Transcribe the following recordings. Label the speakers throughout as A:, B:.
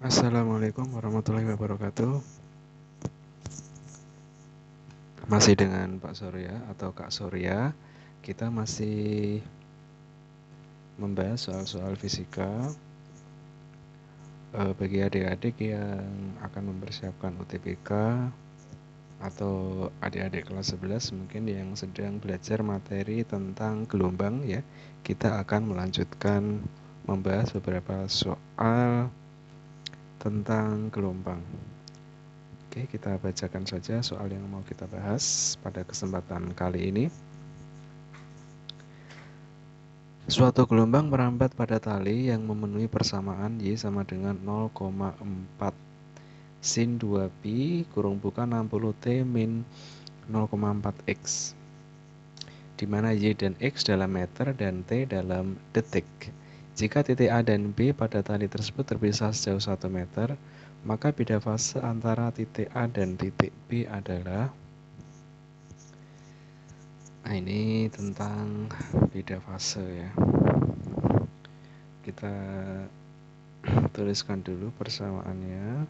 A: Assalamualaikum warahmatullahi wabarakatuh. Masih dengan Pak Surya atau Kak Surya. Kita masih membahas soal-soal fisika. Bagi adik-adik yang akan mempersiapkan UTBK atau adik-adik kelas 11 mungkin yang sedang belajar materi tentang gelombang ya, kita akan melanjutkan membahas beberapa soal tentang gelombang. Oke, kita bacakan saja soal yang mau kita bahas pada kesempatan kali ini. Suatu gelombang merambat pada tali yang memenuhi persamaan Y sama dengan 0,4 sin 2pi kurung buka 60T min 0,4X, di mana Y dan X dalam meter dan T dalam detik. Jika titik A dan B pada tali tersebut terpisah sejauh 1 meter, maka beda fase antara titik A dan titik B adalah... Nah, ini tentang beda fase ya. Kita tuliskan dulu persamaannya.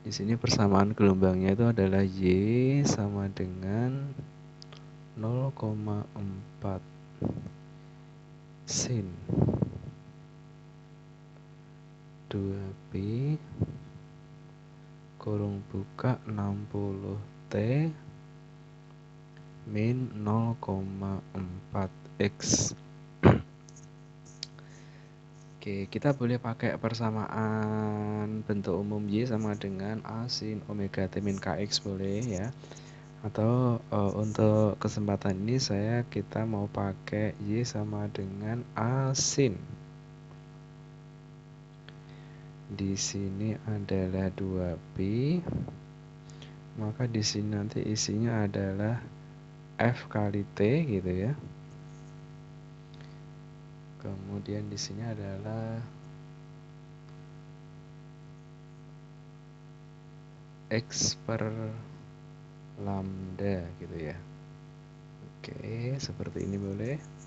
A: Di sini persamaan gelombangnya itu adalah Y sama dengan 0,4 sin 2pi kurung buka 60T min 0,4X. Oke, kita boleh pakai persamaan bentuk umum Y sama dengan A sin omega T min KX boleh ya. Atau untuk kesempatan ini kita mau pakai Y sama dengan A sin. Di sini adalah 2pi. Maka di sini nanti isinya adalah F kali T gitu ya. Kemudian di sini adalah X per lambda gitu ya. Oke, seperti ini boleh.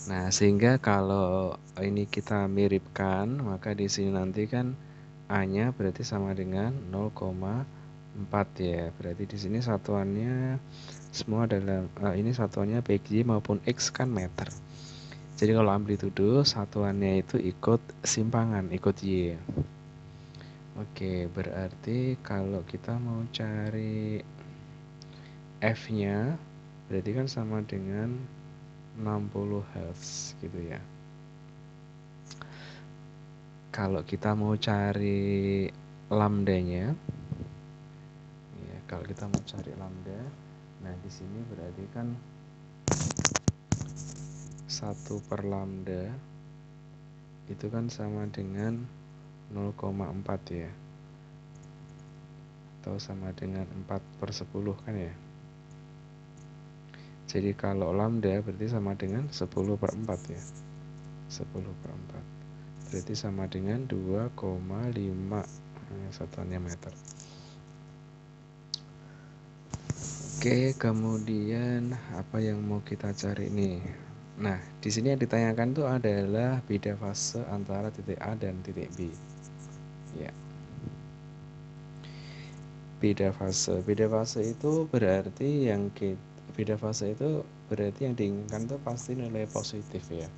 A: Nah, sehingga kalau ini kita miripkan, maka di sini nanti kan A-nya berarti sama dengan 0,4 ya. Berarti di sini satuannya semua dalam ini satuannya baik Y maupun X kan meter. Jadi kalau amplitudo satuannya itu ikut simpangan, ikut Y. Oke, berarti kalau kita mau cari F-nya berarti kan sama dengan 60 Hz gitu ya. Kalau kita mau cari lambdanya ya, kalau kita mau cari lambda, nah di sini berarti kan 1 per lambda itu kan sama dengan 0,4 ya, atau sama dengan 4 per 10 kan ya. Jadi kalau lambda berarti sama dengan 10 per 4 ya, 10 per 4 berarti sama dengan 2,5 satuannya meter. Oke, kemudian apa yang mau kita cari nih? Nah, di sini yang ditanyakan itu adalah beda fase antara titik A dan titik B. Ya. Beda fase. Beda fase itu berarti yang diinginkan itu pasti nilai positif ya.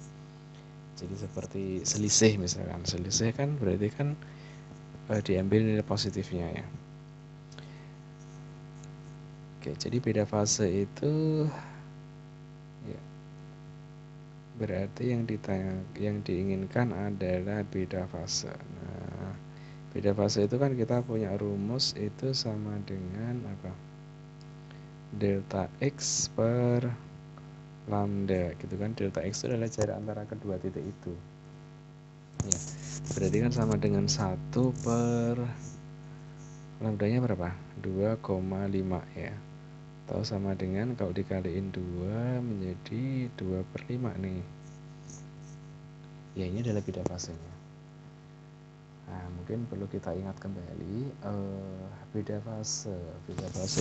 A: Jadi seperti selisih misalkan. Selisih kan berarti kan diambil nilai positifnya ya. Oke, jadi beda fase itu ya, berarti yang diinginkan adalah beda fase. Nah, beda fase itu kan kita punya rumus itu sama dengan apa? Delta X per lambda gitu kan. Delta X itu adalah jarak antara kedua titik itu. Ya, berarti kan sama dengan 1 per lambdanya berapa? 2,5 ya. Atau sama dengan kalau dikaliin 2 menjadi 2 per 5 nih. Ya, ini adalah beda fasenya. Nah, mungkin perlu kita ingat kembali beda fase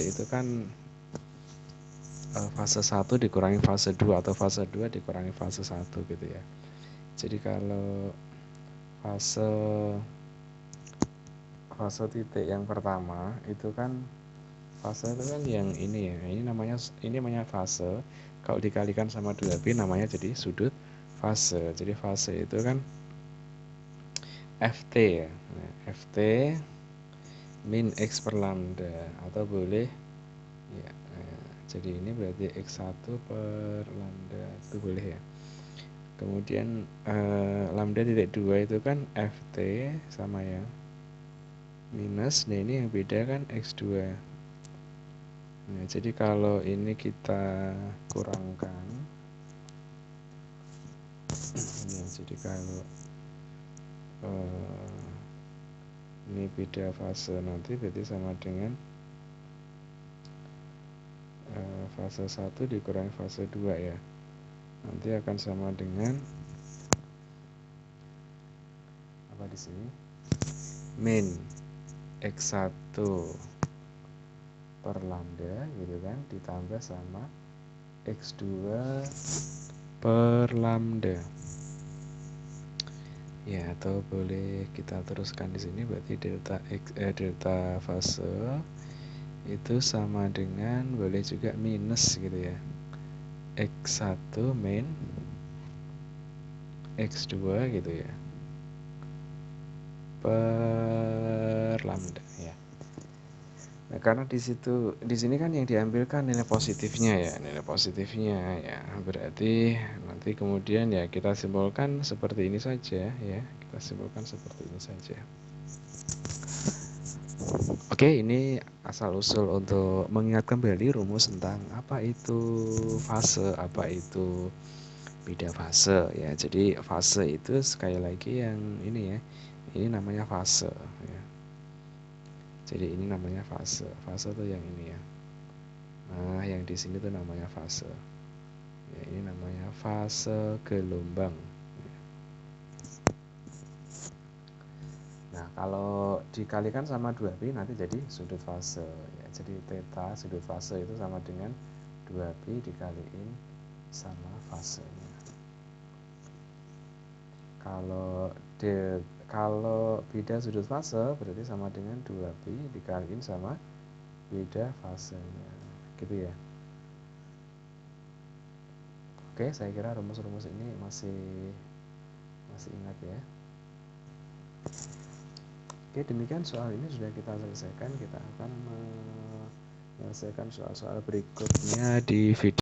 A: itu kan fase 1 dikurangi fase 2 atau fase 2 dikurangi fase 1 gitu ya. Jadi kalau fase titik yang pertama itu kan fase itu kan yang ini ya, ini namanya fase. Kalau dikalikan sama 2B namanya jadi sudut fase. Jadi fase itu kan FT ya. Nah, FT min X per lambda, atau boleh ya. Jadi ini berarti X1 per lambda itu boleh ya. Kemudian lambda titik 2 itu kan FT sama ya minus, nah ini yang beda kan X2. Nah, jadi kalau ini kita kurangkan ya, jadi kalau ini beda fase nanti berarti sama dengan fase 1 dikurangi fase 2 ya. Nanti akan sama dengan apa di sini? Min X1 per lambda gitu kan, ditambah sama X2 per lambda. Ya, atau boleh kita teruskan di sini berarti delta fase itu sama dengan, boleh juga minus gitu ya, X1 min X2 gitu ya per lambda ya. Nah, karena di sini kan yang diambilkan nilai positifnya ya, ya. Berarti nanti kemudian ya kita simpulkan seperti ini saja ya. Kita simpulkan seperti ini saja. Oke, ini asal usul untuk mengingat kembali rumus tentang apa itu fase, apa itu beda fase ya. Jadi fase itu sekali lagi yang ini ya. Ini namanya fase ya. Jadi ini namanya fase. Fase tuh yang ini ya. Nah, yang di sini tuh namanya fase. Ya, ini namanya fase gelombang. Nah, kalau dikalikan sama 2pi nanti jadi sudut fase ya. Jadi theta sudut fase itu sama dengan 2pi dikaliin sama fasenya. Kalau beda sudut fase berarti sama dengan 2pi dikaliin sama beda fasenya. Gitu ya. Oke, saya kira rumus-rumus ini masih ingat ya. Oke, demikian soal ini sudah kita selesaikan. Kita akan menyelesaikan soal-soal berikutnya di video